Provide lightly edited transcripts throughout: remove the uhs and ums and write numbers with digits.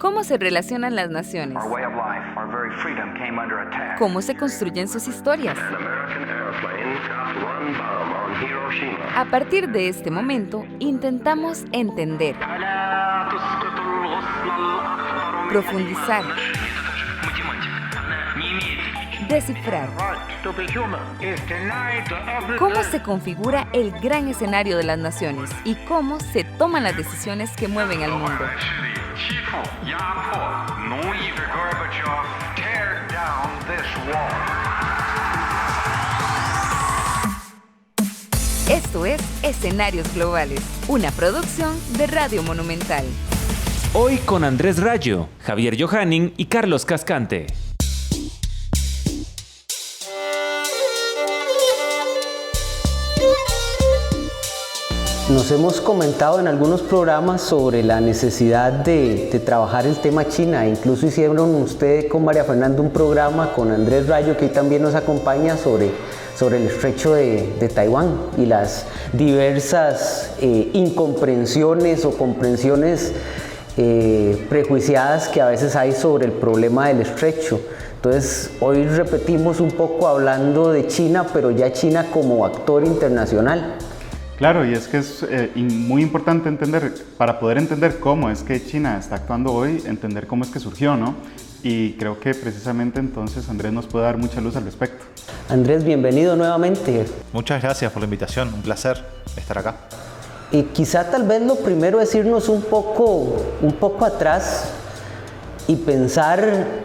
¿Cómo se relacionan las naciones? ¿Cómo se construyen sus historias? A partir de este momento, intentamos entender, profundizar, descifrar. ¿Cómo se configura el gran escenario de las naciones y cómo se toman las decisiones que mueven al mundo? Esto es Escenarios Globales, una producción de Radio Monumental. Hoy con Andrés Rayo, Javier Johanning y Carlos Cascante. Nos hemos comentado en algunos programas sobre la necesidad de trabajar el tema China. Incluso hicieron usted con María Fernanda un programa con Andrés Rayo, que hoy también nos acompaña, sobre el estrecho de Taiwán y las diversas incomprensiones o comprensiones prejuiciadas que a veces hay sobre el problema del estrecho. Entonces, hoy repetimos un poco hablando de China, pero ya China como actor internacional. Claro, y es que es muy importante entender, para poder entender cómo es que China está actuando hoy, entender cómo es que surgió, ¿no? Y creo que precisamente entonces Andrés nos puede dar mucha luz al respecto. Andrés, bienvenido nuevamente. Muchas gracias por la invitación, un placer estar acá. Y quizá tal vez lo primero es irnos un poco atrás y pensar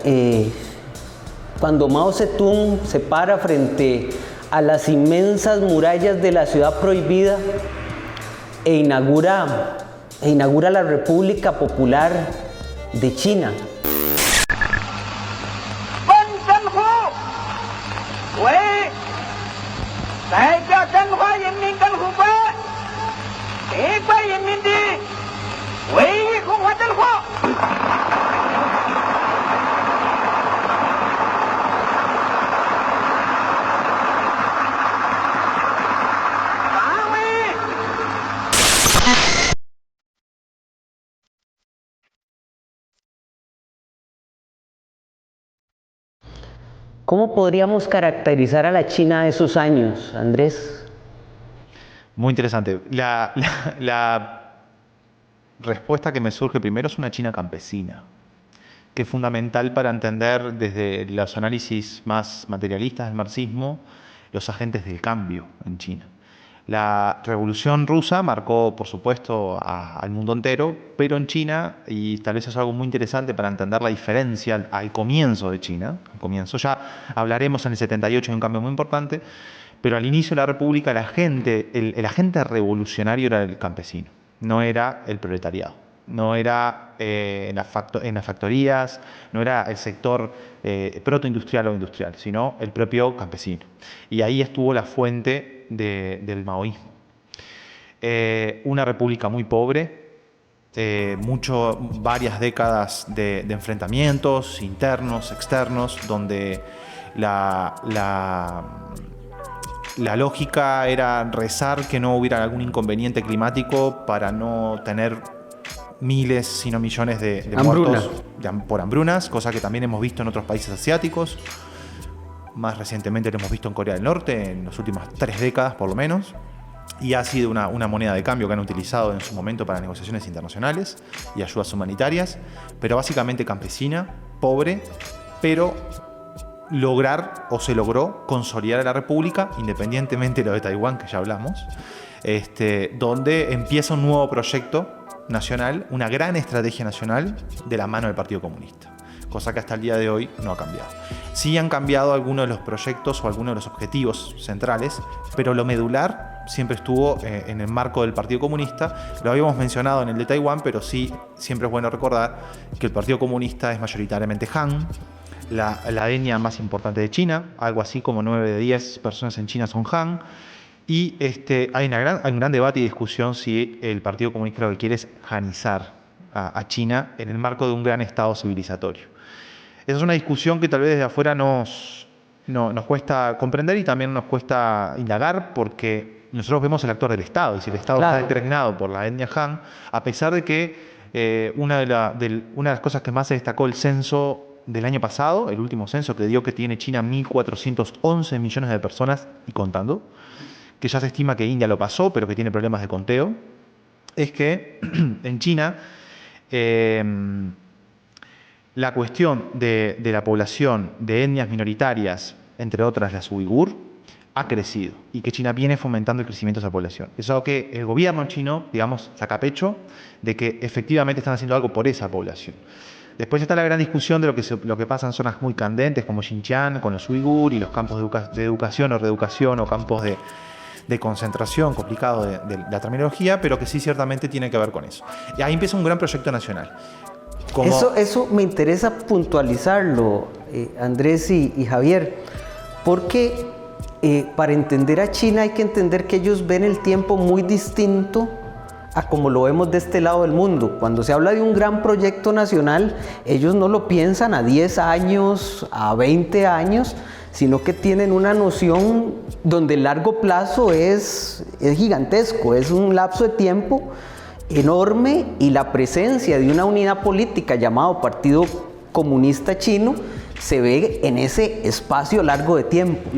cuando Mao Zedong se para frente a las inmensas murallas de la ciudad prohibida e inaugura la República Popular de China. ¿Cómo podríamos caracterizar a la China de esos años, Andrés? Muy interesante. La respuesta que me surge primero es una China campesina, que es fundamental para entender desde los análisis más materialistas del marxismo los agentes del cambio en China. La Revolución Rusa marcó, por supuesto, al mundo entero, pero en China, y tal vez es algo muy interesante para entender la diferencia al comienzo de China, ya hablaremos en el 78 de un cambio muy importante, pero al inicio de la República el agente revolucionario era el campesino, no era el proletariado, no era en las factorías, no era el sector protoindustrial o industrial, sino el propio campesino. Y ahí estuvo la fuente del maoísmo. Una república muy pobre, varias décadas de enfrentamientos internos, externos, donde la lógica era rezar que no hubiera algún inconveniente climático para no tener miles, sino millones de muertos por hambrunas, cosa que también hemos visto en otros países asiáticos. Más recientemente lo hemos visto en Corea del Norte, en las últimas 3 décadas por lo menos, y ha sido una moneda de cambio que han utilizado en su momento para negociaciones internacionales y ayudas humanitarias, pero básicamente campesina, pobre, pero se logró consolidar a la República, independientemente de lo de Taiwán, que ya hablamos, donde empieza un nuevo proyecto nacional, una gran estrategia nacional de la mano del Partido Comunista, cosa que hasta el día de hoy no ha cambiado. Sí han cambiado algunos de los proyectos o algunos de los objetivos centrales, pero lo medular siempre estuvo en el marco del Partido Comunista. Lo habíamos mencionado en el de Taiwán, pero sí, siempre es bueno recordar que el Partido Comunista es mayoritariamente Han, la etnia más importante de China, algo así como 9 de 10 personas en China son Han, y hay un gran debate y discusión si el Partido Comunista lo que quiere es hanizar a China en el marco de un gran estado civilizatorio. Esa es una discusión que tal vez desde afuera nos cuesta comprender y también nos cuesta indagar, porque nosotros vemos el actor del Estado, y si el Estado está determinado por la etnia Han, a pesar de que Una de las cosas que más se destacó el censo del año pasado, el último censo que dio que tiene China 1.411 millones de personas y contando, que ya se estima que India lo pasó, pero que tiene problemas de conteo, es que en China la cuestión de la población de etnias minoritarias, entre otras las uigur, ha crecido y que China viene fomentando el crecimiento de esa población. Es algo que el gobierno chino, digamos, saca pecho de que efectivamente están haciendo algo por esa población. Después está la gran discusión de lo que pasa en zonas muy candentes como Xinjiang, con los uigur y los campos de educación o reeducación o campos de concentración, complicado de la terminología, pero que sí ciertamente tiene que ver con eso. Y ahí empieza un gran proyecto nacional. Eso me interesa puntualizarlo, Andrés y Javier, porque para entender a China hay que entender que ellos ven el tiempo muy distinto a como lo vemos de este lado del mundo. Cuando se habla de un gran proyecto nacional, ellos no lo piensan a 10 años, a 20 años, sino que tienen una noción donde el largo plazo es gigantesco, es un lapso de tiempo enorme, y la presencia de una unidad política llamado Partido Comunista Chino se ve en ese espacio largo de tiempo.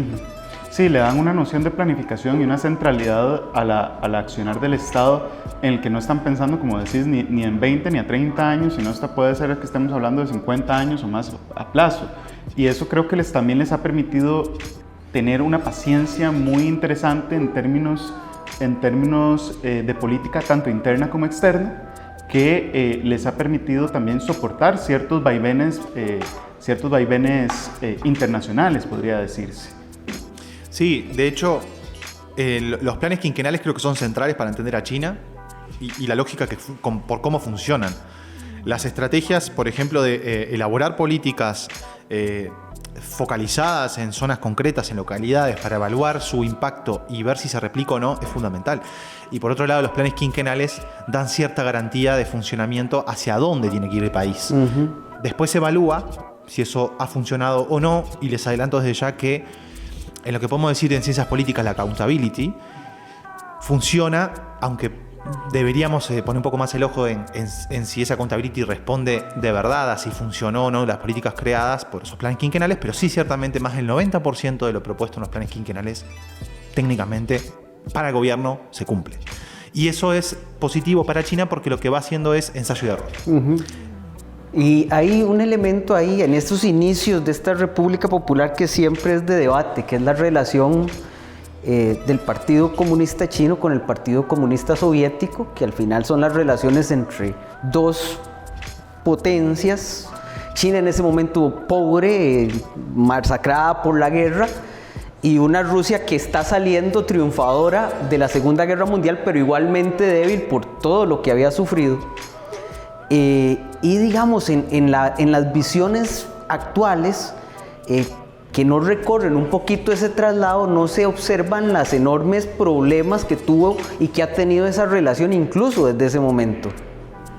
Sí, le dan una noción de planificación y una centralidad al accionar del Estado, en el que no están pensando, como decís, ni en 20 ni a 30 años, sino hasta puede ser que estemos hablando de 50 años o más a plazo. Y eso creo que también les ha permitido tener una paciencia muy interesante en términos de política tanto interna como externa, que les ha permitido también soportar ciertos vaivenes internacionales, podría decirse. Sí, de hecho, los planes quinquenales creo que son centrales para entender a China y la lógica por cómo funcionan. Las estrategias, por ejemplo, de elaborar políticas focalizadas en zonas concretas, en localidades, para evaluar su impacto y ver si se replica o no, es fundamental. Y por otro lado, los planes quinquenales dan cierta garantía de funcionamiento hacia dónde tiene que ir el país. Uh-huh. Después se evalúa si eso ha funcionado o no, y les adelanto desde ya que en lo que podemos decir en ciencias políticas, la accountability funciona, aunque deberíamos poner un poco más el ojo en si esa accountability responde de verdad a si funcionó o no las políticas creadas por esos planes quinquenales, pero sí ciertamente más del 90% de lo propuesto en los planes quinquenales técnicamente para el gobierno se cumple. Y eso es positivo para China porque lo que va haciendo es ensayo y error. Uh-huh. Y hay un elemento ahí en estos inicios de esta República Popular que siempre es de debate, que es la relación del Partido Comunista Chino con el Partido Comunista Soviético, que al final son las relaciones entre dos potencias. China en ese momento pobre, masacrada por la guerra, y una Rusia que está saliendo triunfadora de la Segunda Guerra Mundial, pero igualmente débil por todo lo que había sufrido. Y digamos, en las visiones actuales, que no recorren un poquito ese traslado, no se observan los enormes problemas que tuvo y que ha tenido esa relación incluso desde ese momento.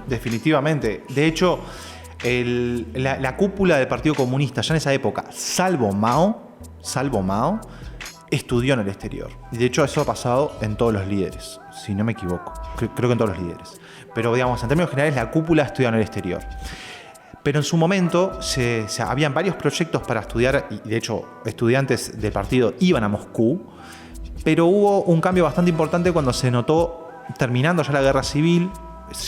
Definitivamente. De hecho, la cúpula del Partido Comunista ya en esa época, salvo Mao, estudió en el exterior. Y de hecho eso ha pasado en todos los líderes, si no me equivoco. Creo que en todos los líderes. Pero digamos, en términos generales, la cúpula estudia en el exterior. Pero en su momento habían varios proyectos para estudiar, y de hecho estudiantes del partido iban a Moscú, pero hubo un cambio bastante importante cuando se notó, terminando ya la guerra civil,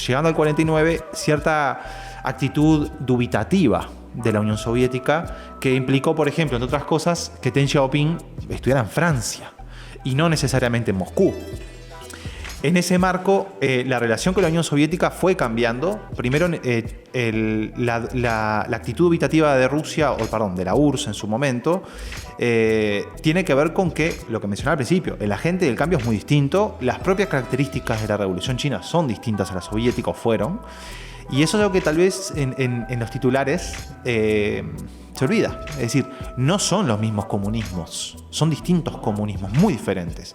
llegando al 49, cierta actitud dubitativa de la Unión Soviética, que implicó, por ejemplo, entre otras cosas, que Deng Xiaoping estudiara en Francia y no necesariamente en Moscú. En ese marco, la relación con la Unión Soviética fue cambiando. Primero, la actitud dubitativa de Rusia, de la URSS en su momento, tiene que ver con que, lo que mencionaba al principio, el agente del cambio es muy distinto, las propias características de la Revolución China son distintas a la soviética, o fueron, y eso es algo que tal vez en los titulares se olvida. Es decir, no son los mismos comunismos, son distintos comunismos, muy diferentes.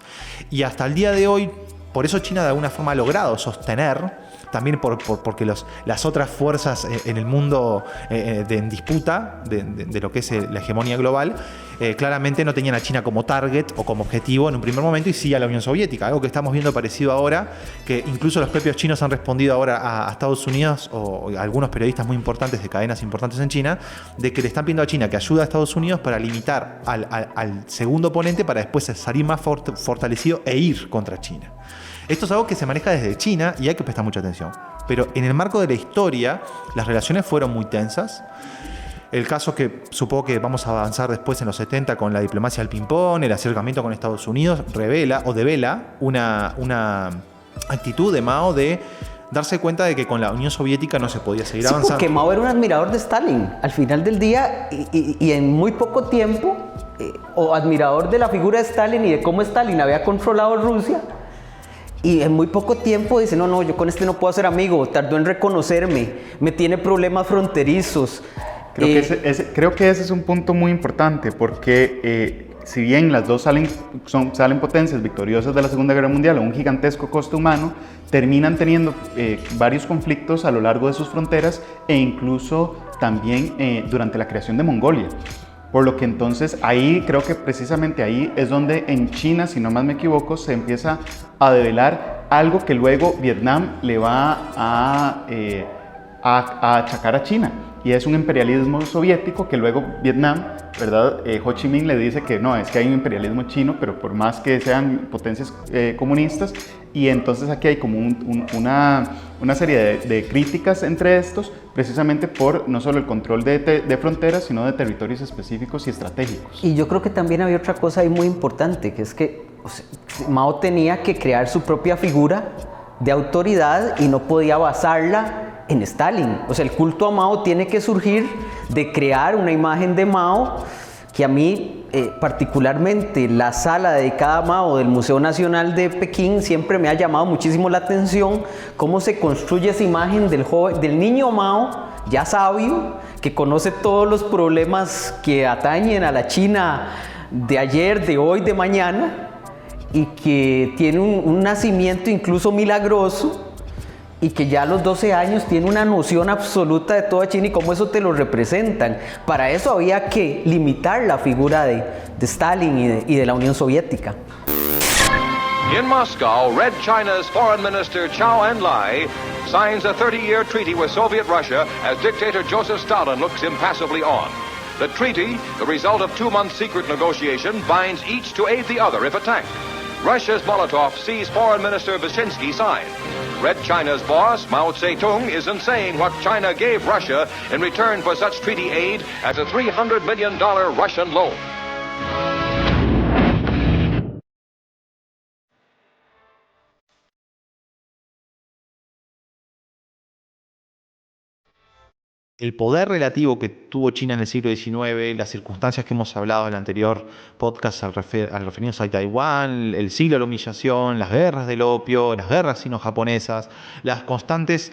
Y hasta el día de hoy, por eso China de alguna forma ha logrado sostener también porque las otras fuerzas en el mundo en disputa de lo que es la hegemonía global, claramente no tenían a China como target o como objetivo en un primer momento, y sí a la Unión Soviética, algo que estamos viendo parecido ahora, que incluso los propios chinos han respondido ahora a Estados Unidos, o algunos periodistas muy importantes de cadenas importantes en China, de que le están pidiendo a China que ayude a Estados Unidos para limitar al segundo oponente, para después salir más fortalecido e ir contra China. Esto es algo que se maneja desde China y hay que prestar mucha atención. Pero en el marco de la historia, las relaciones fueron muy tensas. El caso que supongo que vamos a avanzar después en los 70 con la diplomacia del ping-pong, el acercamiento con Estados Unidos, devela una actitud de Mao de darse cuenta de que con la Unión Soviética no se podía seguir avanzando. Porque Mao era un admirador de Stalin, al final del día, y en muy poco tiempo, o admirador de la figura de Stalin y de cómo Stalin había controlado Rusia. Y en muy poco tiempo dice, no, yo con este no puedo ser amigo, tardó en reconocerme, me tiene problemas fronterizos. Creo que ese es un punto muy importante, porque si bien las dos salen potencias victoriosas de la Segunda Guerra Mundial a un gigantesco costo humano, terminan teniendo varios conflictos a lo largo de sus fronteras, e incluso también durante la creación de Mongolia. Por lo que entonces ahí, creo que precisamente ahí es donde en China, si no más me equivoco, se empieza a develar algo que luego Vietnam le va a achacar a China. Y es un imperialismo soviético que luego Vietnam, ¿verdad? Ho Chi Minh le dice que no, es que hay un imperialismo chino, pero por más que sean potencias comunistas. Y entonces aquí hay como una serie de críticas entre estos, precisamente por no solo el control de fronteras, sino de territorios específicos y estratégicos. Y yo creo que también había otra cosa ahí muy importante, que es que Mao tenía que crear su propia figura de autoridad y no podía basarla en Stalin. O sea, el culto a Mao tiene que surgir de crear una imagen de Mao, que a mí particularmente la sala dedicada a Mao del Museo Nacional de Pekín siempre me ha llamado muchísimo la atención, cómo se construye esa imagen del niño Mao, ya sabio, que conoce todos los problemas que atañen a la China de ayer, de hoy, de mañana, y que tiene un nacimiento incluso milagroso, y que ya a los 12 años tiene una noción absoluta de toda China y cómo eso te lo representan. Para eso había que limitar la figura de Stalin y de la Unión Soviética. In Moscow, Red China's Foreign Minister Chou Enlai signs a 30-year treaty with Soviet Russia as dictator Joseph Stalin looks impassively on. The treaty, the result of 2-month secret negotiation, binds each to aid the other if attacked. Russia's Molotov sees Foreign Minister Vyshinsky sign. Red China's boss, Mao Zedong, isn't saying what China gave Russia in return for such treaty aid as a $300 million Russian loan. El poder relativo que tuvo China en el siglo XIX, las circunstancias que hemos hablado en el anterior podcast al referirnos a Taiwán, el siglo de la humillación, las guerras del opio, las guerras sino-japonesas, la constante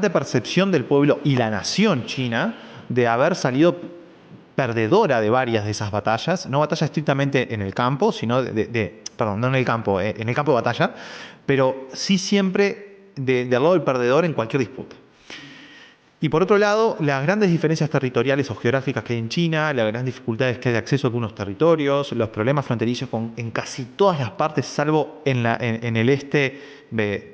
percepción del pueblo y la nación china de haber salido perdedora de varias de esas batallas, no batallas estrictamente en el campo, sino no en el campo, en el campo de batalla, pero sí siempre del lado del perdedor en cualquier disputa. Y por otro lado, las grandes diferencias territoriales o geográficas que hay en China, las grandes dificultades que hay de acceso a algunos territorios, los problemas fronterizos en casi todas las partes, salvo en el este,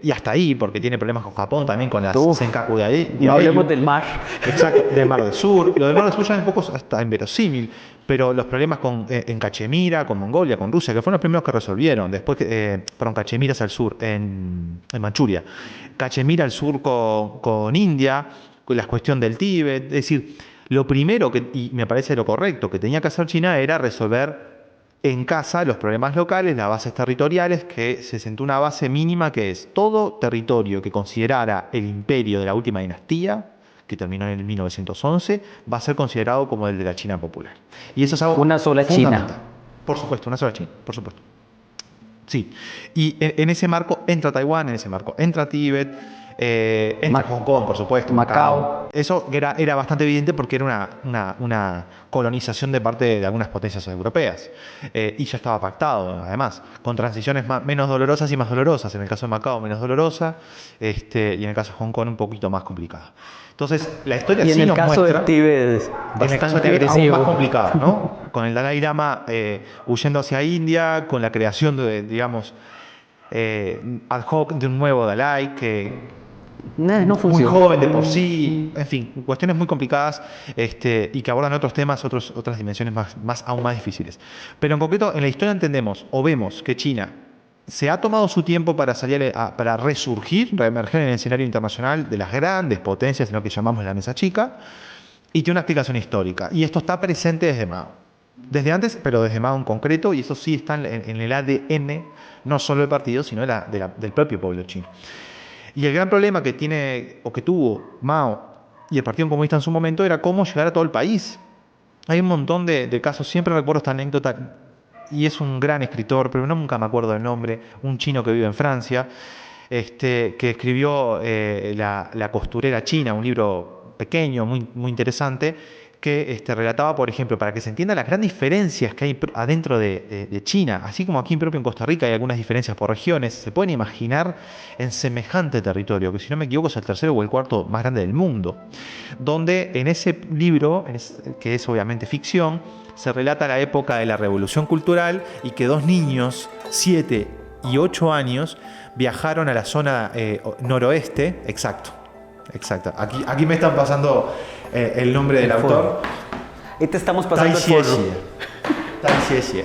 y hasta ahí, porque tiene problemas con Japón también, con las Senkaku de ahí. No hablemos del mar. Exacto, del Mar del Sur. Lo del Mar del Sur ya es un poco hasta inverosímil, pero los problemas en Cachemira, con Mongolia, con Rusia, que fueron los primeros que resolvieron. Después, Cachemira es al sur, en Manchuria. Cachemira al sur con India, la cuestión del Tíbet. Es decir, lo primero, y me parece lo correcto, que tenía que hacer China era resolver en casa los problemas locales, las bases territoriales, que se sentó una base mínima que es todo territorio que considerara el imperio de la última dinastía, que terminó en el 1911, va a ser considerado como el de la China popular. Y eso es algo una sola fundamental. China. Por supuesto, una sola China, por supuesto. Sí. Y en ese marco entra Taiwán, en ese marco entra Tíbet, entra Hong Kong, por supuesto, Macao. Eso era bastante evidente porque era una colonización de parte de algunas potencias europeas. Y ya estaba pactado, además, con transiciones menos dolorosas y más dolorosas. En el caso de Macao, menos dolorosa, y en el caso de Hong Kong, un poquito más complicada. Entonces, la historia Y sí en el nos caso muestra... de Tíbet, En el caso de Tíbet, aún más complicado, ¿no? Con el Dalai Lama huyendo hacia India, con la creación de, digamos, ad hoc de un nuevo Dalai que no muy funciona. joven de por sí, en fin, cuestiones muy complicadas y que abordan otros temas, otras dimensiones aún más difíciles. Pero en concreto, en la historia entendemos o vemos que China se ha tomado su tiempo para para resurgir, reemerger en el escenario internacional de las grandes potencias en lo que llamamos la mesa chica, y tiene una explicación histórica. Y esto está presente desde Mao. Desde antes, pero desde Mao en concreto, y eso sí está en el ADN, no solo del partido, sino del propio pueblo chino. Y el gran problema que tiene, o que tuvo Mao y el Partido Comunista en su momento, era cómo llegar a todo el país. Hay un montón de casos, siempre recuerdo esta anécdota, y es un gran escritor, pero nunca me acuerdo del nombre, un chino que vive en Francia, que escribió La costurera china, un libro pequeño, muy interesante, que relataba, por ejemplo, para que se entienda las grandes diferencias que hay adentro de China, así como aquí propio en Costa Rica hay algunas diferencias por regiones, se pueden imaginar en semejante territorio, que si no me equivoco es el tercero o el cuarto más grande del mundo, donde en ese libro, que es obviamente ficción, se relata la época de la Revolución Cultural y que dos niños, 7 y 8 años, viajaron a la zona noroeste, exacto. Aquí me están pasando el nombre del autor. Y te estamos pasando el Tai foro. Xie.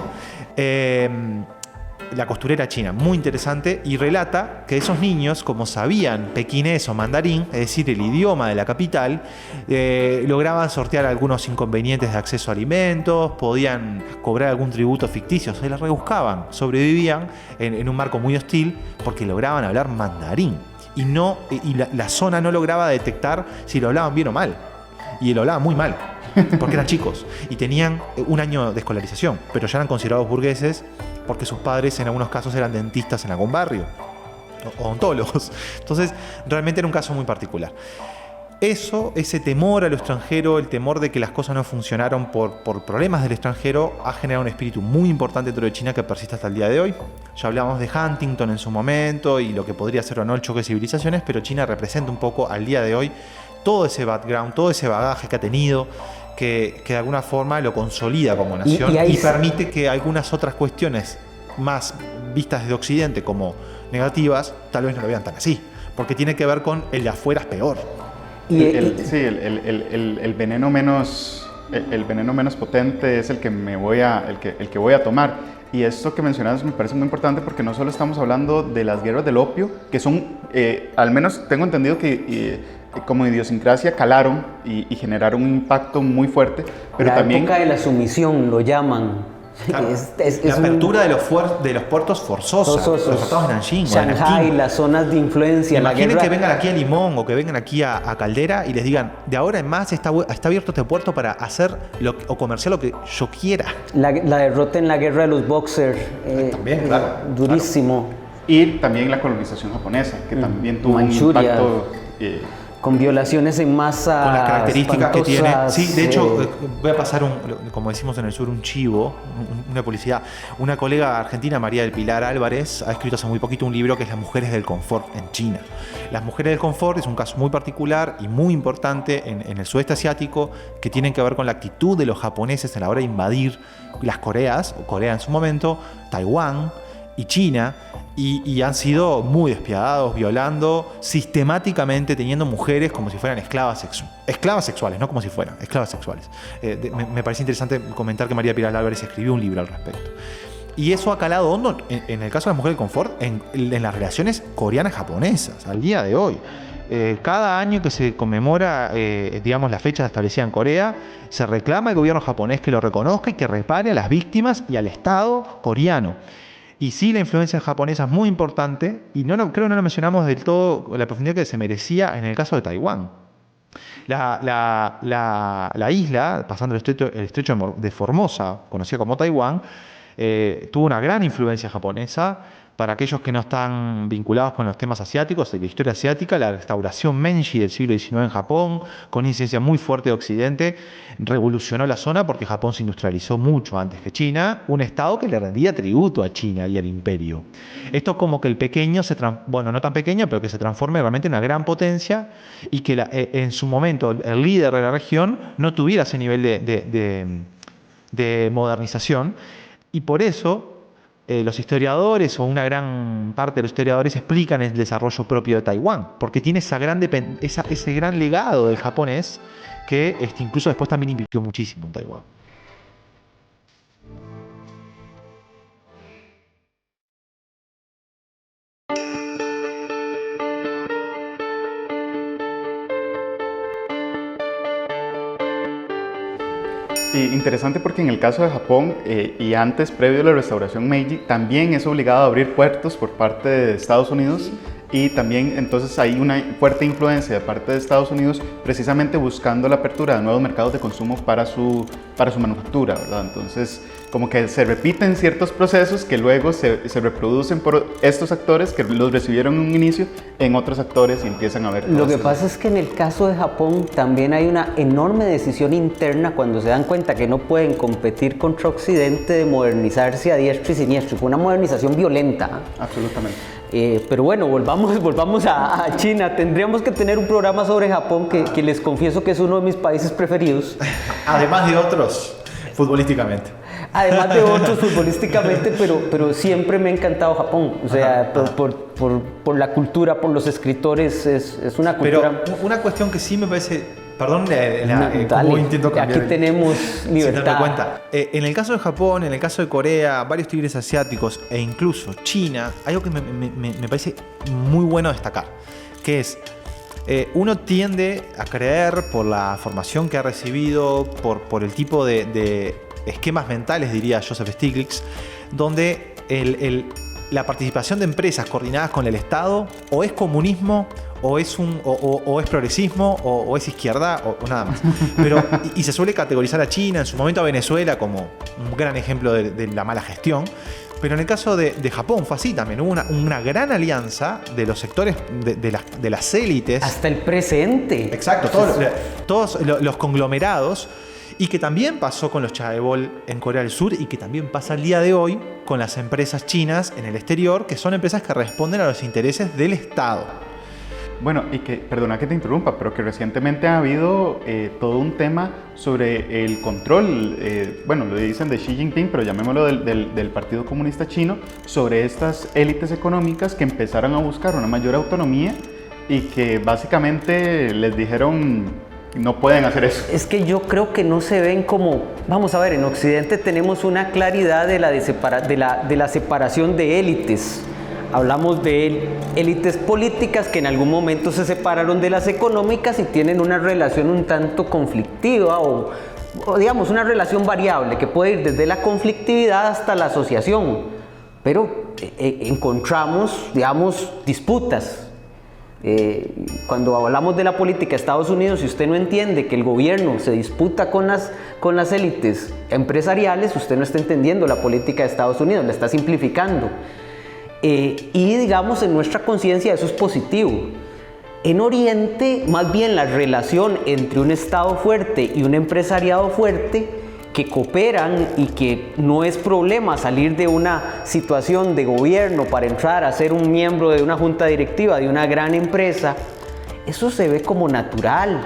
La costurera china, muy interesante, y relata que esos niños, como sabían pequinés o mandarín, es decir, el idioma de la capital, lograban sortear algunos inconvenientes de acceso a alimentos, podían cobrar algún tributo ficticio, se las rebuscaban, sobrevivían en un marco muy hostil porque lograban hablar mandarín. Y la zona no lograba detectar si lo hablaban bien o mal. Y lo hablaban muy mal, porque eran chicos. Y tenían un año de escolarización, pero ya eran considerados burgueses porque sus padres en algunos casos eran dentistas en algún barrio, o odontólogos. Entonces, realmente era un caso muy particular. Ese temor a lo extranjero, el temor de que las cosas no funcionaron por problemas del extranjero, ha generado un espíritu muy importante dentro de China que persiste hasta el día de hoy. Ya hablábamos de Huntington en su momento y lo que podría ser o no el choque de civilizaciones, pero China representa un poco al día de hoy todo ese background, todo ese bagaje que ha tenido, que de alguna forma lo consolida como nación y permite que algunas otras cuestiones más vistas desde Occidente como negativas, tal vez no lo vean tan así, porque tiene que ver con el de afuera es peor. El veneno menos potente es el que voy a tomar. Y esto que mencionas me parece muy importante porque no solo estamos hablando de las guerras del opio, que son, al menos tengo entendido que como idiosincrasia calaron y generaron un impacto muy fuerte, pero la también... época de la sumisión lo llaman. Claro. La apertura de los puertos forzosos, los tratados de Nanjing, Shanghái, las zonas de influencia. Imaginen que vengan aquí a Limón o que vengan aquí a Caldera y les digan, de ahora en más está abierto este puerto para hacer o comerciar lo que yo quiera. La derrota en la guerra de los Boxers, también, claro, durísimo. Claro. Y también la colonización japonesa, que también tuvo Manchuria. un impacto... con violaciones en masa, con las características que tiene. Sí, de hecho, voy a pasar, como decimos en el sur, un chivo, una publicidad. Una colega argentina, María del Pilar Álvarez, ha escrito hace muy poquito un libro que es Las mujeres del confort en China. Las mujeres del confort es un caso muy particular y muy importante en el sudeste asiático, que tienen que ver con la actitud de los japoneses a la hora de invadir las Coreas, o Corea en su momento, Taiwán y China, y han sido muy despiadados, violando sistemáticamente, teniendo mujeres como si fueran esclavas sexuales, no como si fueran esclavas sexuales. Me parece interesante comentar que María Pilar Álvarez escribió un libro al respecto. Y eso ha calado hondo en el caso de las mujeres de confort en las relaciones coreanas-japonesas al día de hoy. Cada año que se conmemora, la fecha establecida en Corea, se reclama al gobierno japonés que lo reconozca y que repare a las víctimas y al Estado coreano. Y sí, la influencia japonesa es muy importante y creo que no lo mencionamos del todo la profundidad que se merecía en el caso de Taiwán. La isla, pasando el estrecho de Formosa, conocida como Taiwán, tuvo una gran influencia japonesa Para aquellos que no están vinculados con los temas asiáticos, de la historia asiática, la restauración Meiji del siglo XIX en Japón, con una incidencia muy fuerte de Occidente, revolucionó la zona porque Japón se industrializó mucho antes que China, un estado que le rendía tributo a China y al imperio. Esto es como que el pequeño, no tan pequeño, pero que se transforme realmente en una gran potencia y que en su momento el líder de la región no tuviera ese nivel de modernización, y por eso los historiadores, o una gran parte de los historiadores, explican el desarrollo propio de Taiwán, porque tiene ese gran legado del japonés que incluso después también invirtió muchísimo en Taiwán. Interesante porque en el caso de Japón y antes, previo a la restauración Meiji, también es obligado a abrir puertos por parte de Estados Unidos, y también entonces hay una fuerte influencia de parte de Estados Unidos precisamente buscando la apertura de nuevos mercados de consumo para su manufactura, ¿verdad? Entonces como que se repiten ciertos procesos que luego se reproducen por estos actores que los recibieron en un inicio en otros actores y empiezan a ver. Lo que pasa es que en el caso de Japón también hay una enorme decisión interna cuando se dan cuenta que no pueden competir contra Occidente de modernizarse a diestra y siniestra. Fue una modernización violenta. Absolutamente. Pero bueno, volvamos a China. Tendríamos que tener un programa sobre Japón que les confieso que es uno de mis países preferidos. Además de otros, futbolísticamente. Además de otros futbolísticamente, pero siempre me ha encantado Japón. O sea, por la cultura, por los escritores, es una cultura... Pero una cuestión que sí me parece... Perdón, cómo intento cambiar. Aquí tenemos libertad. Sin darme cuenta. En el caso de Japón, en el caso de Corea, varios tigres asiáticos e incluso China, algo que me parece muy bueno destacar, que es, uno tiende a creer, por la formación que ha recibido, por el tipo de esquemas mentales, diría Joseph Stiglitz, donde la participación de empresas coordinadas con el Estado o es comunismo, o es progresismo, o es izquierda, o nada más. Pero, y se suele categorizar a China, en su momento a Venezuela, como un gran ejemplo de la mala gestión. Pero en el caso de Japón fue así también. Hubo una gran alianza de los sectores de las élites. Hasta el presente. Exacto, todos los conglomerados. Y que también pasó con los chaebol en Corea del Sur, y que también pasa el día de hoy con las empresas chinas en el exterior, que son empresas que responden a los intereses del Estado. Bueno, y que, perdona que te interrumpa, pero que recientemente ha habido todo un tema sobre el control, lo dicen de Xi Jinping, pero llamémoslo del Partido Comunista Chino, sobre estas élites económicas que empezaron a buscar una mayor autonomía y que básicamente les dijeron... No pueden hacer eso. Es que yo creo que no se ven como... Vamos a ver, en Occidente tenemos una claridad de la separación de élites. Hablamos de élites políticas que en algún momento se separaron de las económicas y tienen una relación un tanto conflictiva o digamos una relación variable que puede ir desde la conflictividad hasta la asociación. Pero encontramos, digamos, disputas. Cuando hablamos de la política de Estados Unidos, si usted no entiende que el gobierno se disputa con las élites empresariales, usted no está entendiendo la política de Estados Unidos, la está simplificando. Y digamos, en nuestra conciencia eso es positivo. En Oriente, más bien la relación entre un Estado fuerte y un empresariado fuerte que cooperan y que no es problema salir de una situación de gobierno para entrar a ser un miembro de una junta directiva de una gran empresa, eso se ve como natural,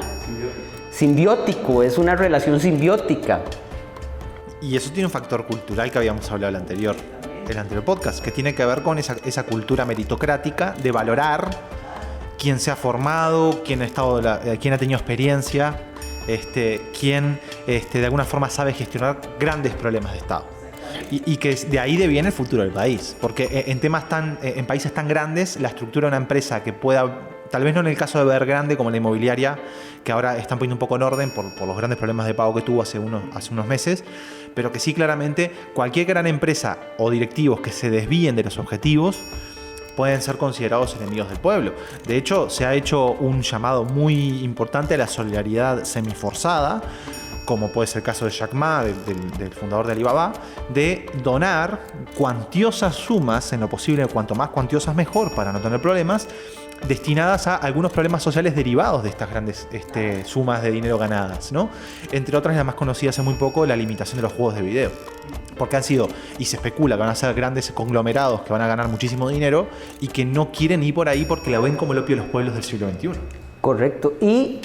simbiótico, es una relación simbiótica. Y eso tiene un factor cultural que habíamos hablado en el anterior podcast, que tiene que ver con esa cultura meritocrática de valorar quién se ha formado, quién ha tenido experiencia, quién de alguna forma sabe gestionar grandes problemas de Estado. Y que de ahí deviene el futuro del país. Porque en países tan grandes, la estructura de una empresa que pueda, tal vez no en el caso de Evergrande como la inmobiliaria, que ahora están poniendo un poco en orden por los grandes problemas de pago que tuvo hace unos meses, pero que sí, claramente cualquier gran empresa o directivos que se desvíen de los objetivos pueden ser considerados enemigos del pueblo. De hecho, se ha hecho un llamado muy importante a la solidaridad semiforzada como puede ser el caso de Jack Ma, del fundador de Alibaba, de donar cuantiosas sumas, en lo posible, cuanto más cuantiosas mejor, para no tener problemas, destinadas a algunos problemas sociales derivados de estas grandes sumas de dinero ganadas, ¿no? Entre otras, la más conocida hace muy poco, la limitación de los juegos de video. Porque han sido, y se especula que van a ser grandes conglomerados que van a ganar muchísimo dinero y que no quieren ir por ahí porque la ven como el opio de los pueblos del siglo XXI. Correcto, y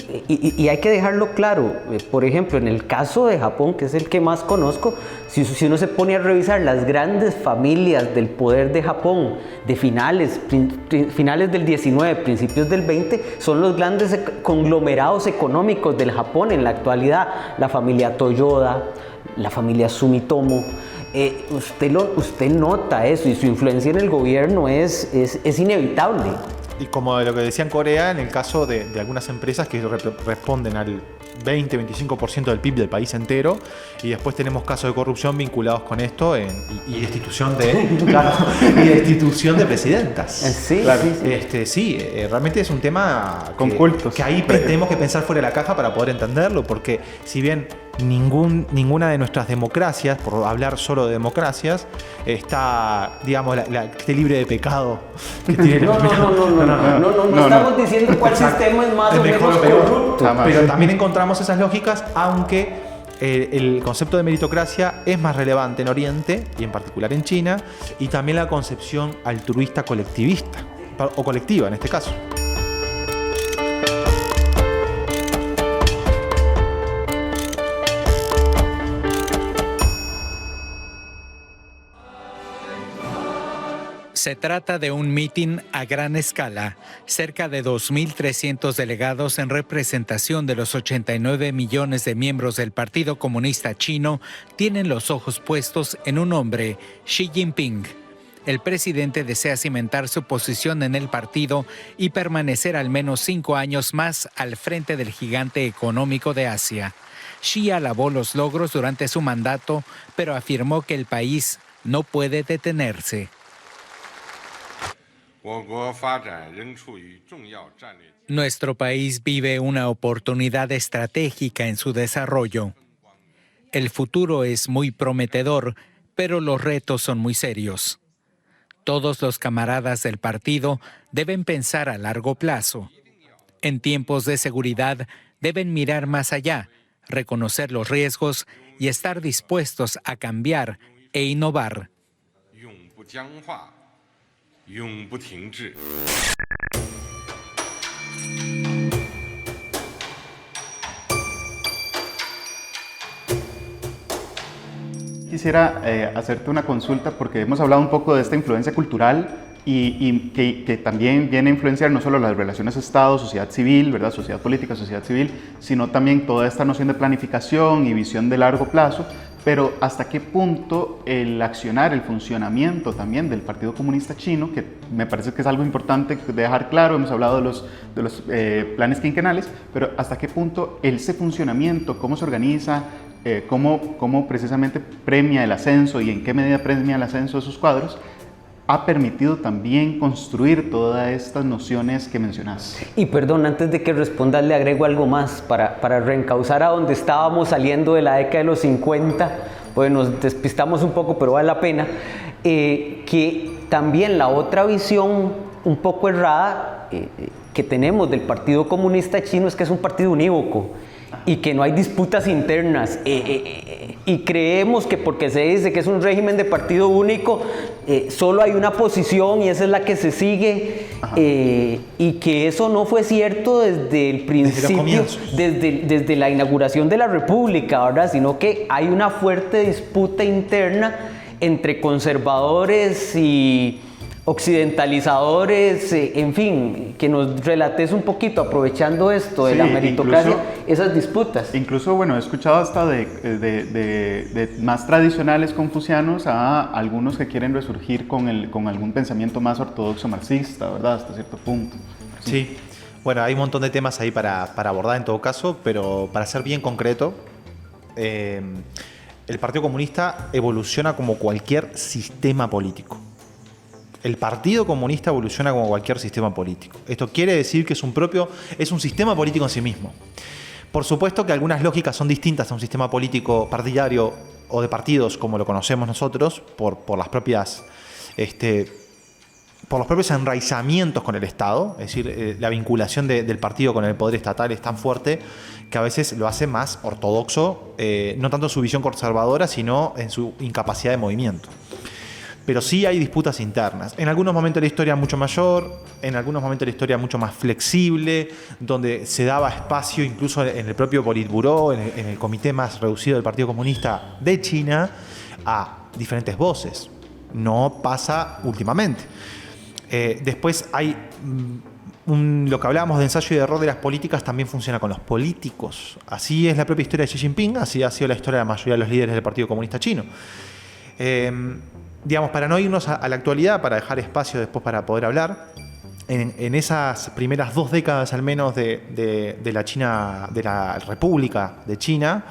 hay que dejarlo claro, por ejemplo, en el caso de Japón, que es el que más conozco, si uno se pone a revisar las grandes familias del poder de Japón, de finales del 19, principios del 20, son los grandes conglomerados económicos del Japón en la actualidad, la familia Toyoda, la familia Sumitomo. Usted nota eso, y su influencia en el gobierno es inevitable. Y como lo que decía en Corea, en el caso de algunas empresas que responden al 20-25% del PIB del país entero, y después tenemos casos de corrupción vinculados con esto y destitución de presidentas. Sí, claro. sí. Realmente es un tema con cultos. Que ahí tenemos que pensar fuera de la caja para poder entenderlo, porque si bien ninguna de nuestras democracias, por hablar solo de democracias, está, digamos, esté libre de pecado. Que tiene no estamos diciendo cuál sistema es más o menos corrupto. Pero también encontramos esas lógicas, aunque el concepto de meritocracia es más relevante en Oriente y en particular en China, y también la concepción altruista colectivista, o colectiva en este caso. Se trata de un mitin a gran escala. Cerca de 2.300 delegados en representación de los 89 millones de miembros del Partido Comunista Chino tienen los ojos puestos en un hombre, Xi Jinping. El presidente desea cimentar su posición en el partido y permanecer al menos 5 años más al frente del gigante económico de Asia. Xi alabó los logros durante su mandato, pero afirmó que el país no puede detenerse. Nuestro país vive una oportunidad estratégica en su desarrollo. El futuro es muy prometedor, pero los retos son muy serios. Todos los camaradas del partido deben pensar a largo plazo. En tiempos de seguridad deben mirar más allá, reconocer los riesgos y estar dispuestos a cambiar e innovar. Quisiera hacerte una consulta porque hemos hablado un poco de esta influencia cultural y que también viene a influenciar no solo las relaciones Estado, sociedad civil, ¿verdad? Sociedad política, sociedad civil, sino también toda esta noción de planificación y visión de largo plazo. Pero ¿hasta qué punto el accionar, el funcionamiento también del Partido Comunista Chino, que me parece que es algo importante de dejar claro, hemos hablado de los planes quinquenales, pero hasta qué punto ese funcionamiento, cómo se organiza, cómo precisamente premia el ascenso y en qué medida premia el ascenso de sus cuadros, ha permitido también construir todas estas nociones que mencionas? Y perdón, antes de que respondas le agrego algo más para reencauzar a donde estábamos saliendo de la década de los 50, pues nos despistamos un poco, pero vale la pena, que también la otra visión un poco errada que tenemos del Partido Comunista Chino es que es un partido unívoco y que no hay disputas internas, y creemos que porque se dice que es un régimen de partido único, solo hay una posición y esa es la que se sigue, y que eso no fue cierto desde el principio, desde la inauguración de la República, ¿verdad? Sino que hay una fuerte disputa interna entre conservadores y occidentalizadores, en fin, que nos relates un poquito, aprovechando esto de la meritocracia, esas disputas. Incluso, bueno, he escuchado hasta de más tradicionales confucianos a algunos que quieren resurgir con algún pensamiento más ortodoxo marxista, ¿verdad? Hasta cierto punto. Sí, bueno, hay un montón de temas ahí para abordar en todo caso, pero para ser bien concreto, el Partido Comunista evoluciona como cualquier sistema político. El Partido Comunista evoluciona como cualquier sistema político. Esto quiere decir que es un sistema político en sí mismo. Por supuesto que algunas lógicas son distintas a un sistema político partidario o de partidos como lo conocemos nosotros, por las propias, por los propios enraizamientos con el Estado. Es decir, la vinculación del partido con el poder estatal es tan fuerte que a veces lo hace más ortodoxo, no tanto en su visión conservadora, sino en su incapacidad de movimiento. Pero sí hay disputas internas. En algunos momentos de la historia mucho mayor, en algunos momentos de la historia mucho más flexible, donde se daba espacio incluso en el propio Politburó, en el comité más reducido del Partido Comunista de China, a diferentes voces. No pasa últimamente. Después hay lo que hablábamos de ensayo y de error de las políticas, también funciona con los políticos. Así es la propia historia de Xi Jinping, así ha sido la historia de la mayoría de los líderes del Partido Comunista Chino. Digamos, para no irnos a la actualidad, para dejar espacio después para poder hablar, en esas primeras 2 décadas al menos de la China, de la República de China,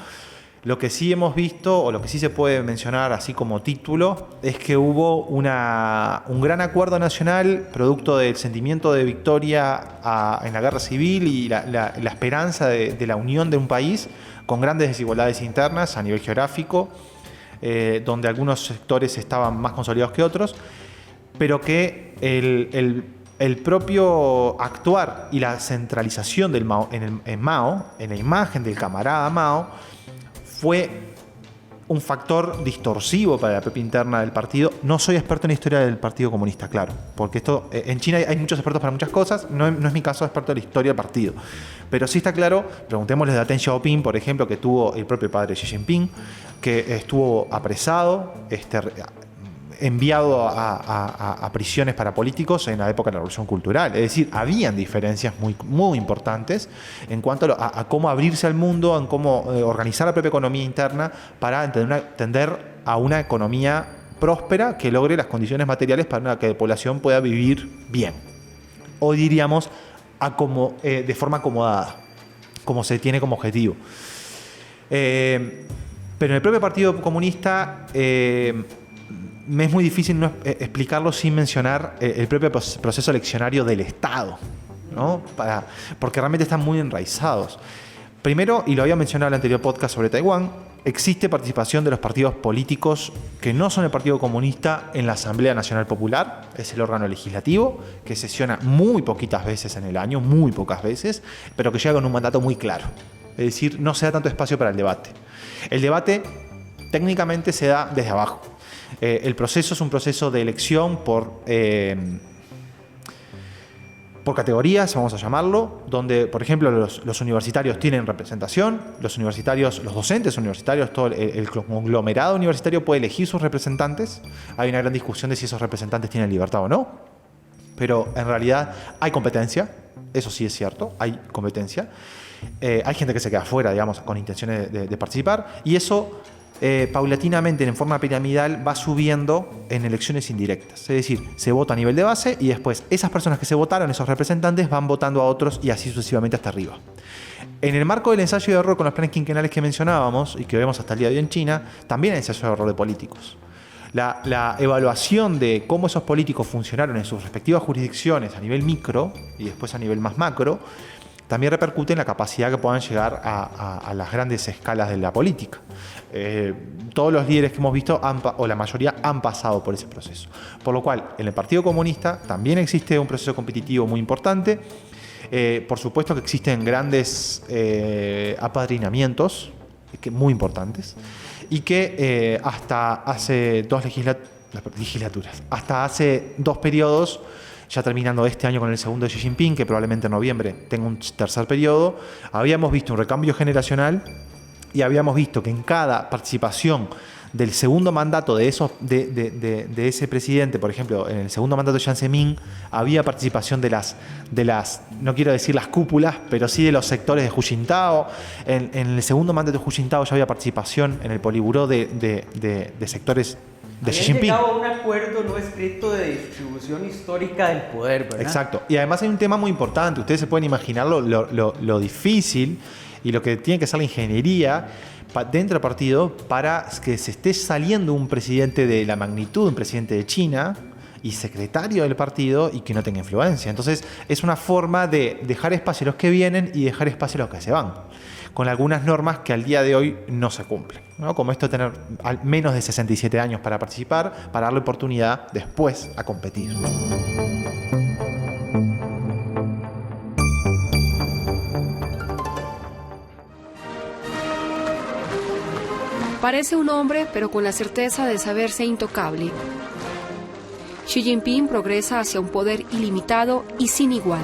lo que sí hemos visto, o lo que sí se puede mencionar así como título, es que hubo un gran acuerdo nacional, producto del sentimiento de victoria en la guerra civil y la esperanza de la unión de un país, con grandes desigualdades internas a nivel geográfico, donde algunos sectores estaban más consolidados que otros, pero que el propio actuar y la centralización del Mao, en Mao, en la imagen del camarada Mao, fue un factor distorsivo para la propia interna del partido. No soy experto en la historia del Partido Comunista, claro, porque esto en China hay muchos expertos para muchas cosas, no es mi caso experto en la historia del partido. Pero sí está claro, preguntémosle a Deng Xiaoping, por ejemplo, que tuvo el propio padre Xi Jinping, que estuvo apresado, enviado a prisiones para políticos en la época de la Revolución Cultural. Es decir, habían diferencias muy, muy importantes en cuanto a cómo abrirse al mundo, en cómo organizar la propia economía interna para tender a una economía próspera que logre las condiciones materiales para que la población pueda vivir bien. O diríamos de forma acomodada, como se tiene como objetivo. Pero en el propio Partido Comunista me es muy difícil explicarlo sin mencionar el propio proceso eleccionario del Estado, ¿no? Porque realmente están muy enraizados. Primero, y lo había mencionado en el anterior podcast sobre Taiwán, existe participación de los partidos políticos que no son el Partido Comunista en la Asamblea Nacional Popular, es el órgano legislativo, que sesiona muy poquitas veces en el año, muy pocas veces, pero que llega con un mandato muy claro. Es decir, no se da tanto espacio para el debate. El debate técnicamente se da desde abajo. El proceso es un proceso de elección por categorías, vamos a llamarlo, donde, por ejemplo, los universitarios tienen representación, los docentes universitarios, todo el conglomerado universitario puede elegir sus representantes. Hay una gran discusión de si esos representantes tienen libertad o no, pero en realidad hay competencia, eso sí es cierto, hay competencia. Hay gente que se queda fuera, digamos, con intenciones de participar, y eso paulatinamente, en forma piramidal, va subiendo en elecciones indirectas. Es decir, se vota a nivel de base y después esas personas que se votaron, esos representantes, van votando a otros y así sucesivamente hasta arriba. En el marco del ensayo de error con los planes quinquenales que mencionábamos y que vemos hasta el día de hoy en China, también hay ensayo de error de políticos. La evaluación de cómo esos políticos funcionaron en sus respectivas jurisdicciones a nivel micro y después a nivel más macro, también repercute en la capacidad que puedan llegar a las grandes escalas de la política. Todos los líderes que hemos visto, o la mayoría, han pasado por ese proceso. Por lo cual, en el Partido Comunista también existe un proceso competitivo muy importante. Por supuesto que existen grandes apadrinamientos muy importantes y que hasta hace hasta hace 2 periodos, ya terminando este año con el segundo de Xi Jinping, que probablemente en noviembre tenga un tercer periodo, habíamos visto un recambio generacional y habíamos visto que en cada participación del segundo mandato de ese presidente, por ejemplo, en el segundo mandato de Jiang Zemin, había participación de las, no quiero decir las cúpulas, pero sí de los sectores de Hu Jintao. En el segundo mandato de Hu Jintao ya había participación en el Politburó de sectores de Xi Jinping. Habían llegado a un acuerdo no escrito de distribución histórica del poder, ¿verdad? Exacto. Y además hay un tema muy importante. Ustedes se pueden imaginar lo difícil y lo que tiene que ser la ingeniería dentro del partido para que se esté saliendo un presidente de la magnitud de un presidente de China y secretario del partido y que no tenga influencia. Entonces es una forma de dejar espacio a los que vienen y dejar espacio a los que se van, con algunas normas que al día de hoy no se cumplen, ¿no? Como esto de tener al menos de 67 años para participar, para darle oportunidad después a competir. Parece un hombre, pero con la certeza de saberse intocable. Xi Jinping progresa hacia un poder ilimitado y sin igual.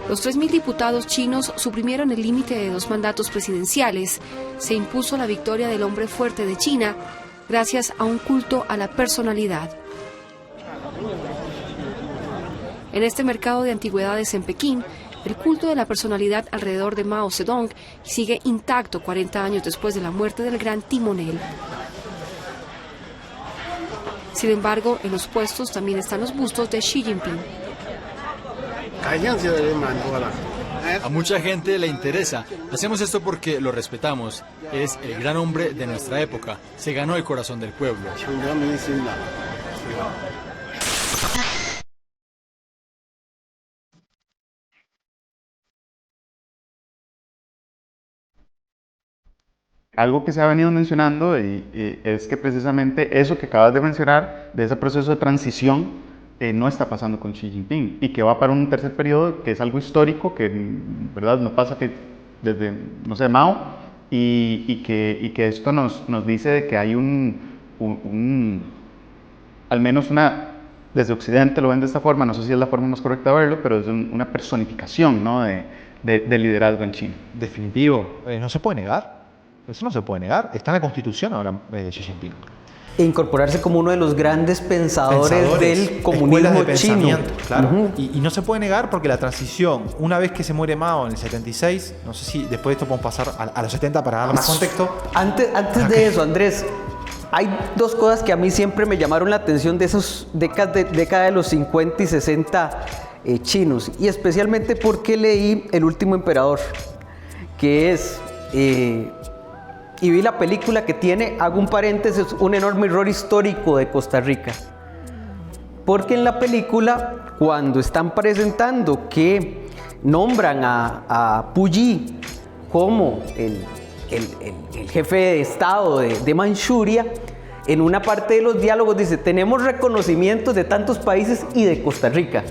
Los 3.000 diputados chinos suprimieron el límite de 2 mandatos presidenciales. Se impuso la victoria del hombre fuerte de China gracias a un culto a la personalidad. En este mercado de antigüedades en Pekín, el culto de la personalidad alrededor de Mao Zedong sigue intacto 40 años después de la muerte del gran timonel. Sin embargo, en los puestos también están los bustos de Xi Jinping. A mucha gente le interesa. Hacemos esto porque lo respetamos. Es el gran hombre de nuestra época. Se ganó el corazón del pueblo. Algo que se ha venido mencionando es que precisamente eso que acabas de mencionar, de ese proceso de transición, no está pasando con Xi Jinping y que va para un tercer periodo que es algo histórico, que ¿verdad? No pasa que desde, no sé, Mao, y que esto nos dice de que hay al menos desde Occidente lo ven de esta forma, no sé si es la forma más correcta de verlo, pero es una personificación, ¿no? de liderazgo en China. Definitivo, no se puede negar. Eso no se puede negar. Está en la Constitución ahora Xi Jinping. E incorporarse como uno de los grandes pensadores del comunismo de chino. Claro. Y no se puede negar porque la transición, una vez que se muere Mao en el 76, no sé si después de esto podemos pasar a los 70 para darle más contexto. Antes de eso, Andrés, hay 2 cosas que a mí siempre me llamaron la atención de esos décadas de los 50 y 60 chinos, y especialmente porque leí El último emperador, que es... y vi la película que tiene, hago un paréntesis, un enorme error histórico de Costa Rica. Porque en la película, cuando están presentando que nombran a Pu Yi como el jefe de Estado de Manchuria, en una parte de los diálogos dice: tenemos reconocimientos de tantos países y de Costa Rica.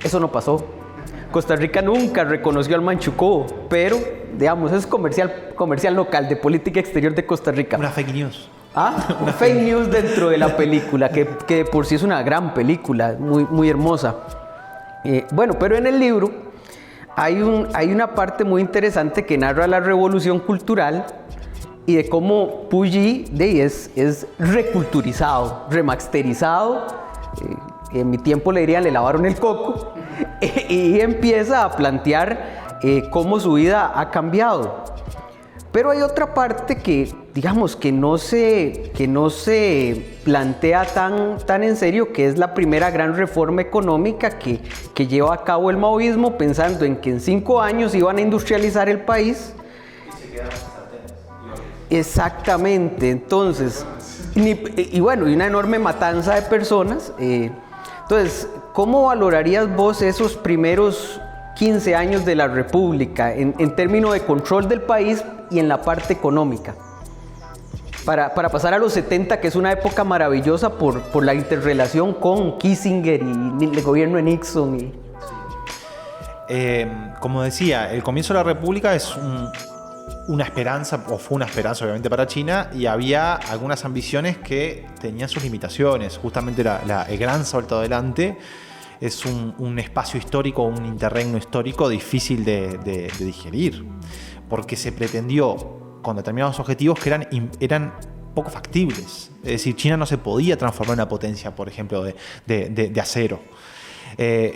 Eso no pasó. Costa Rica nunca reconoció al Manchukuo, pero, digamos, es comercial local de política exterior de Costa Rica. Una fake news. Una fake news dentro de la película, que por sí es una gran película, muy, muy hermosa. Bueno, pero en el libro hay una parte muy interesante que narra la revolución cultural y de cómo Pu Yi es reculturizado, remasterizado. En mi tiempo le dirían, le lavaron el coco, y empieza a plantear cómo su vida ha cambiado. Pero hay otra parte que, digamos, que no se plantea tan en serio, que es la primera gran reforma económica que lleva a cabo el maoísmo, pensando en que en 5 años iban a industrializar el país. Y se quedaron sartenes. Exactamente, entonces, y una enorme matanza de personas. Entonces, ¿cómo valorarías vos esos primeros 15 años de la República en términos de control del país y en la parte económica? Para pasar a los 70, que es una época maravillosa por la interrelación con Kissinger y el gobierno de Nixon. Como decía, el comienzo de la República es una esperanza, o fue una esperanza obviamente para China, y había algunas ambiciones que tenían sus limitaciones. Justamente el gran salto adelante es un espacio histórico, un interregno histórico difícil de digerir, porque se pretendió con determinados objetivos que eran poco factibles. Es decir, China no se podía transformar en una potencia, por ejemplo, de acero.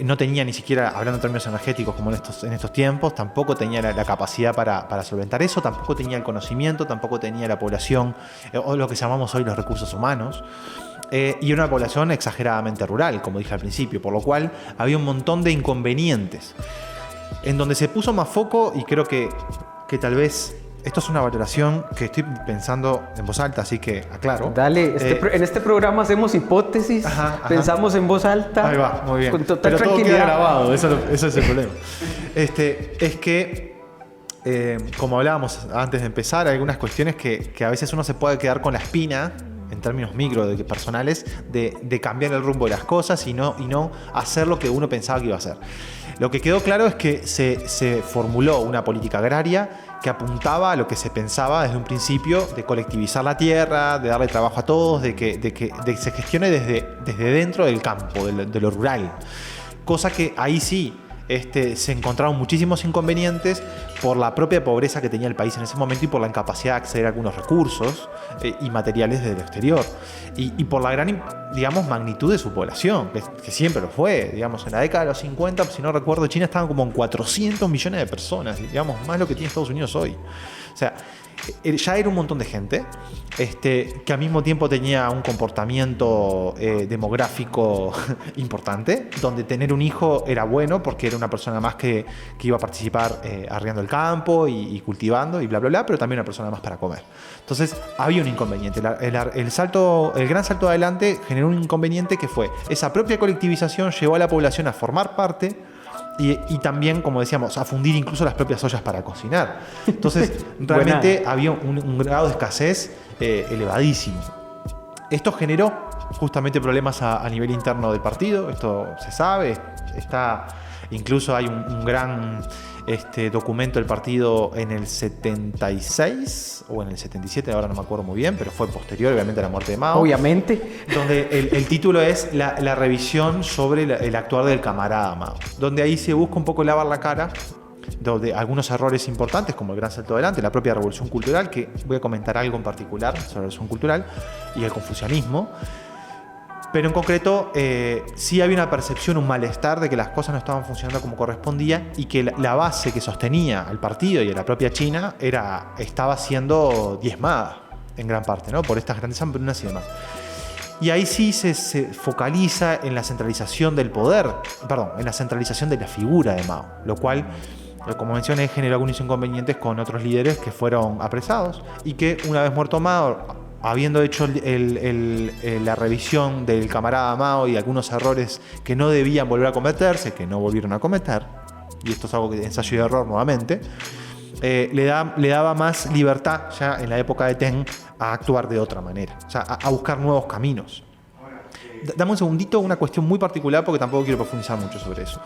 No tenía ni siquiera, hablando en términos energéticos como en estos tiempos, tampoco tenía la capacidad para solventar eso, tampoco tenía el conocimiento, tampoco tenía la población, o lo que llamamos hoy los recursos humanos, y una población exageradamente rural, como dije al principio, por lo cual había un montón de inconvenientes. En donde se puso más foco, y creo que tal vez esto es una valoración que estoy pensando en voz alta, así que aclaro. Dale, en este programa hacemos hipótesis, pensamos en voz alta. Ahí va, muy bien. Con total Pero tranquilidad. todo queda grabado, eso es el problema. Es que, como hablábamos antes de empezar, hay algunas cuestiones que a veces uno se puede quedar con la espina, en términos personales, de cambiar el rumbo de las cosas y no hacer lo que uno pensaba que iba a hacer. Lo que quedó claro es que se formuló una política agraria que apuntaba a lo que se pensaba desde un principio, de colectivizar la tierra, de darle trabajo a todos, de que se gestione desde dentro del campo, de lo rural. Cosa que ahí sí se encontraron muchísimos inconvenientes por la propia pobreza que tenía el país en ese momento y por la incapacidad de acceder a algunos recursos y materiales desde el exterior. Y por la gran, digamos, magnitud de su población, que siempre lo fue. Digamos, en la década de los 50, si no recuerdo, China estaba como en 400 millones de personas, digamos, más lo que tiene Estados Unidos hoy. O sea, ya era un montón de gente que al mismo tiempo tenía un comportamiento demográfico importante, donde tener un hijo era bueno porque era una persona más que iba a participar arriando el campo y cultivando y bla, bla, bla, pero también una persona más para comer. Entonces había un inconveniente. El gran salto adelante generó un inconveniente que fue esa propia colectivización llevó a la población a formar parte y también, como decíamos, a fundir incluso las propias ollas para cocinar. Entonces, realmente había un grado de escasez elevadísimo. Esto generó justamente problemas a nivel interno del partido, esto se sabe, incluso hay un gran documento del partido en el 76 o en el 77, ahora no me acuerdo muy bien, pero fue posterior obviamente a la muerte de Mao. Obviamente. Donde el título es la revisión sobre el actuar del camarada Mao, donde ahí se busca un poco lavar la cara de algunos errores importantes como el gran salto adelante, la propia revolución cultural, que voy a comentar algo en particular sobre la revolución cultural y el confucianismo. Pero en concreto, sí había una percepción, un malestar de que las cosas no estaban funcionando como correspondía y que la base que sostenía al partido y a la propia China estaba siendo diezmada en gran parte, ¿no? Por estas grandes hambrunas y demás. Y ahí sí se focaliza en la centralización del poder, en la centralización de la figura de Mao, lo cual, como mencioné, generó algunos inconvenientes con otros líderes que fueron apresados y que, una vez muerto Mao, habiendo hecho la revisión del camarada Mao y algunos errores que no debían volver a cometerse, que no volvieron a cometer, y esto es algo de ensayo y error nuevamente, le daba más libertad ya en la época de Teng a actuar de otra manera, o sea, a buscar nuevos caminos. Dame un segundito, una cuestión muy particular porque tampoco quiero profundizar mucho sobre eso.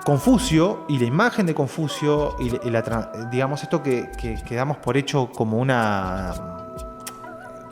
Confucio y la imagen de Confucio y digamos esto que damos por hecho como una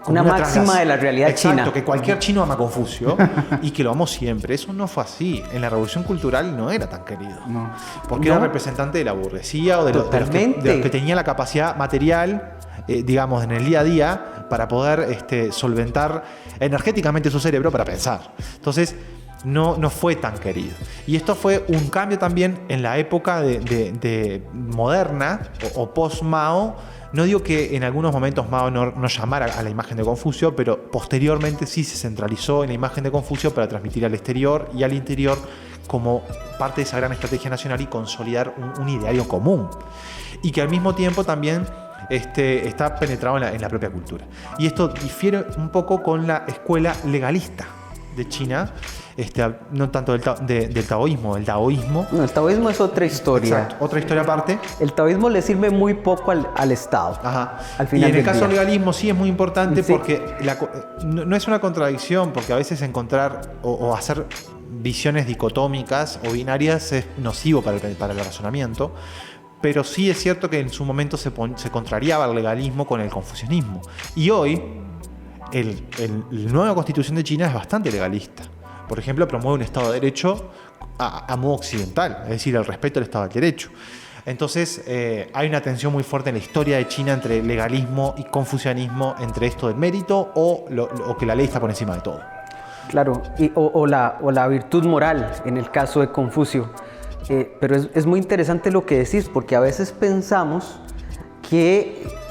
máxima de la realidad china. Exacto, que cualquier chino ama a Confucio y que lo amó siempre. Eso no fue así. En la Revolución Cultural no era tan querido. No. Porque era representante de la burguesía o de los que tenían la capacidad material, digamos, en el día a día para poder solventar energéticamente su cerebro para pensar. Entonces, no fue tan querido. Y esto fue un cambio también en la época de moderna o post-Mao. No digo que en algunos momentos Mao no llamara a la imagen de Confucio, pero posteriormente sí se centralizó en la imagen de Confucio para transmitir al exterior y al interior como parte de esa gran estrategia nacional y consolidar un ideario común. Y que al mismo tiempo también está penetrado en la propia cultura. Y esto difiere un poco con la escuela legalista de China, no tanto del taoísmo. El taoísmo... No, el taoísmo es otra historia. Exacto, otra historia aparte. El taoísmo le sirve muy poco al Estado. Ajá. Al final y en el caso del día. legalismo sí es muy importante porque no es una contradicción, porque a veces encontrar o hacer visiones dicotómicas o binarias es nocivo para el razonamiento. Pero sí es cierto que en su momento se contrariaba el legalismo con el confucianismo. Y hoy, la nueva constitución de China es bastante legalista. Por ejemplo, promueve un Estado de Derecho a modo occidental, es decir, el respeto al Estado de Derecho. Entonces, hay una tensión muy fuerte en la historia de China entre legalismo y confucianismo, entre esto del mérito o que la ley está por encima de todo. Claro, o la virtud moral, en el caso de Confucio. Pero es muy interesante lo que decís, porque a veces pensamos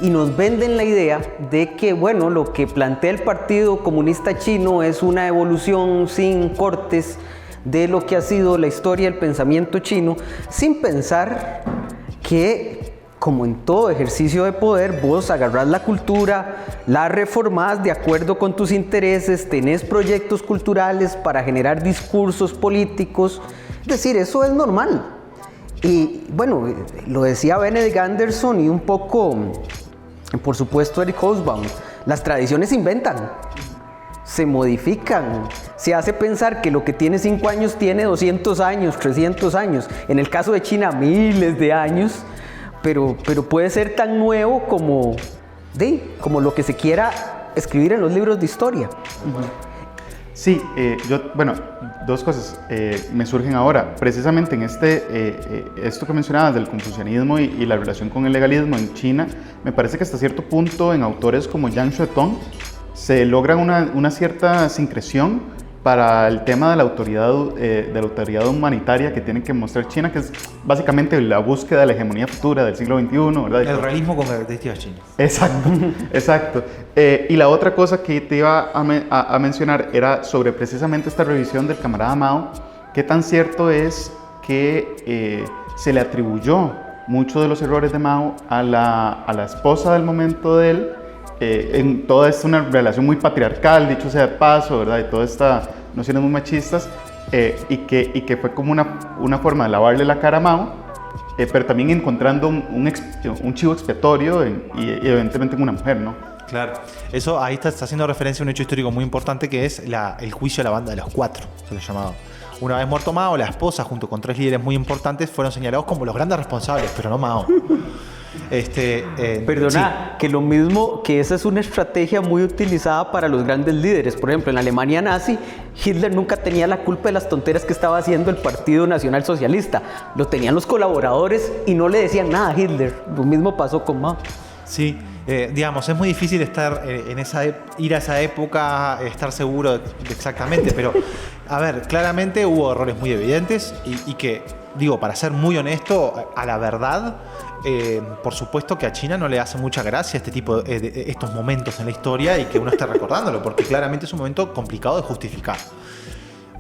y nos venden la idea de que, bueno, lo que plantea el Partido Comunista Chino es una evolución sin cortes de lo que ha sido la historia del pensamiento chino, sin pensar que como en todo ejercicio de poder, vos agarrás la cultura, la reformás de acuerdo con tus intereses, tenés proyectos culturales para generar discursos políticos. Es decir, eso es normal. Y bueno, lo decía Benedict Anderson y un poco, por supuesto, Eric Hobsbawm, las tradiciones se inventan, se modifican, se hace pensar que lo que tiene 5 años tiene 200 años, 300 años, en el caso de China miles de años, pero puede ser tan nuevo como lo que se quiera escribir en los libros de historia. Sí, bueno, dos cosas me surgen ahora. Precisamente en esto que mencionabas del confucianismo y la relación con el legalismo en China, me parece que hasta cierto punto en autores como Yang Xuetong se logra una cierta sincreción para el tema de la autoridad humanitaria que tiene que mostrar China, que es básicamente la búsqueda de la hegemonía futura del siglo XXI, ¿verdad? El realismo con características chinas. Exacto. Y la otra cosa que te iba a mencionar era sobre precisamente esta revisión del camarada Mao. ¿Qué tan cierto es que se le atribuyó muchos de los errores de Mao a la esposa del momento de él? En toda esta una relación muy patriarcal, dicho sea de paso, ¿verdad? Y todas estas nociones muy machistas, y que fue como una forma de lavarle la cara a Mao, pero también encontrando un chivo expiatorio y evidentemente en una mujer, ¿no? Claro, eso ahí está haciendo referencia a un hecho histórico muy importante que es el juicio a la banda de los 4, se le llamaba. Una vez muerto Mao, la esposa junto con 3 líderes muy importantes fueron señalados como los grandes responsables, pero no Mao. Perdona, sí. Que lo mismo, que esa es una estrategia muy utilizada para los grandes líderes. Por ejemplo, en la Alemania nazi, Hitler nunca tenía la culpa de las tonteras que estaba haciendo el Partido Nacional Socialista. Lo tenían los colaboradores y no le decían nada a Hitler. Lo mismo pasó con Mao. Sí, digamos, es muy difícil estar ir a esa época, estar seguro de exactamente, pero a ver, claramente hubo errores muy evidentes y que, digo, para ser muy honesto, a la verdad, por supuesto que a China no le hace mucha gracia este tipo de estos momentos en la historia y que uno esté recordándolo, porque claramente es un momento complicado de justificar.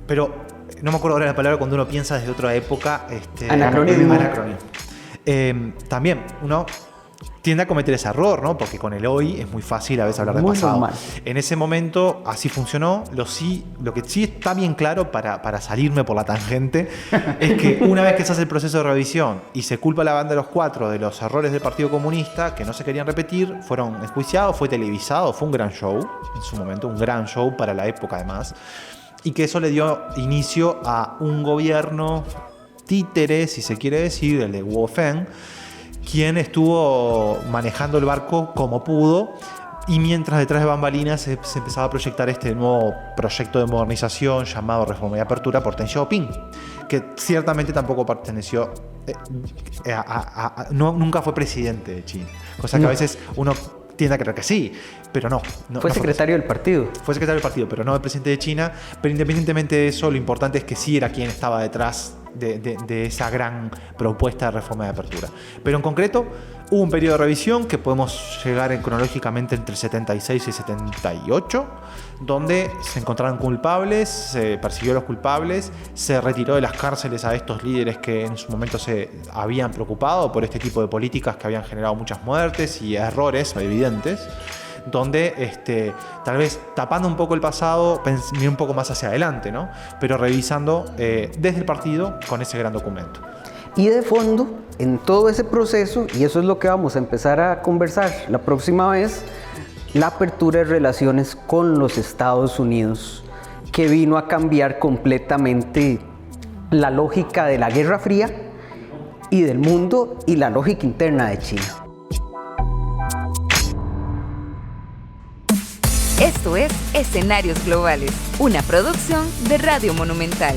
Pero no me acuerdo ahora la palabra cuando uno piensa desde otra época. Anacronismo. También uno tiende a cometer ese error, ¿no? Porque con el hoy es muy fácil a veces hablar de pasado. Normal. En ese momento así funcionó. Lo que sí está bien claro para salirme por la tangente es que una vez que se hace el proceso de revisión y se culpa a la banda de los 4 de los errores del Partido Comunista que no se querían repetir, fueron enjuiciados, fue televisado, fue un gran show en su momento, un gran show para la época además, y que eso le dio inicio a un gobierno títere, si se quiere decir, el de Wu Feng, quien estuvo manejando el barco como pudo, y mientras detrás de bambalinas se empezaba a proyectar este nuevo proyecto de modernización llamado Reforma y Apertura por Deng Xiaoping, que ciertamente tampoco perteneció, nunca fue presidente de China, cosa que a veces uno tiende a creer que sí, pero no fue secretario del partido. Fue secretario del partido, pero no el presidente de China. Pero independientemente de eso, lo importante es que sí era quien estaba detrás de esa gran propuesta de reforma de apertura. Pero en concreto, hubo un periodo de revisión que podemos llegar cronológicamente entre 76 y 78, donde se encontraron culpables, se persiguió a los culpables, se retiró de las cárceles a estos líderes que en su momento se habían preocupado por este tipo de políticas que habían generado muchas muertes y errores evidentes, donde tal vez tapando un poco el pasado, mirar un poco más hacia adelante, ¿no? Pero revisando desde el partido con ese gran documento. Y de fondo, en todo ese proceso, y eso es lo que vamos a empezar a conversar la próxima vez, la apertura de relaciones con los Estados Unidos, que vino a cambiar completamente la lógica de la Guerra Fría y del mundo y la lógica interna de China. Esto es Escenarios Globales, una producción de Radio Monumental.